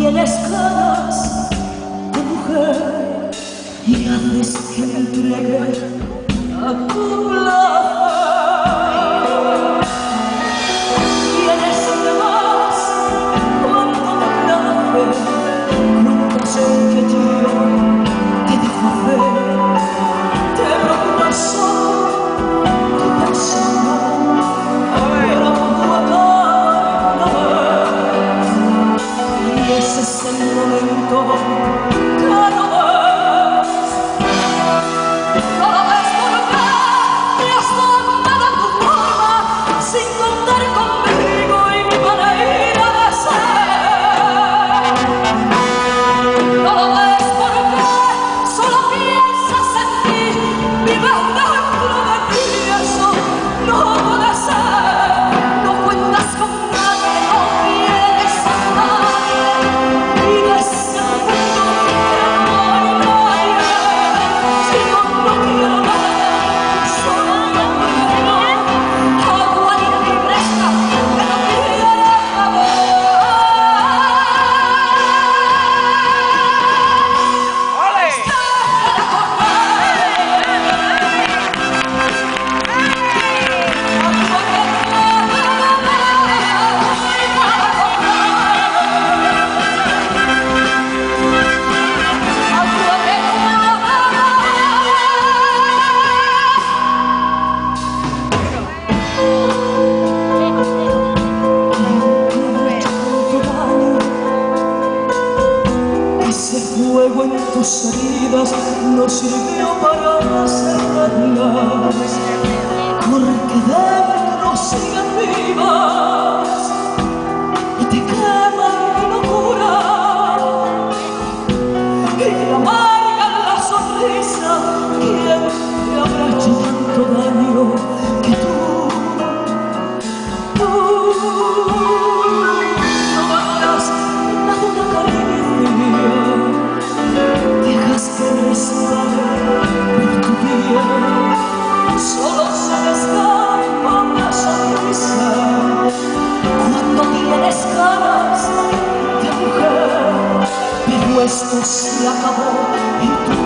tienes ganas de mujer y haces que me entregue a tu placer. Tienes además cuanto me place, cuentas que yo te dejo hacer. Te preocupas solo tu persona, pero tú acá no ves. Y ese es el momento que no ves. No lo ves porque te has tomado tu forma sin contar conmigo y mi manera de ser. No lo ves porque solo piensas en ti, vives dentro de ti, eso no puede ser. No cuentas con nadie, no quieres a nadie, vives en un mundo que no hay nadie. Si yo no quiero nada, solo no quiero agua ni fresca que no quiera beber. Ese fuego en tus heridas no sirvió para cerrarlas, porque dentro siguen vivas y te queman mi locura y te amargan la sonrisa. ¿Quién te habrá hecho tanto daño que tú no valoras nada una caricia? Dejas que resbale por tu piel, solo se te escapa una sonrisa cuando tienes ganas de mujer. Pero esto se acabó y tú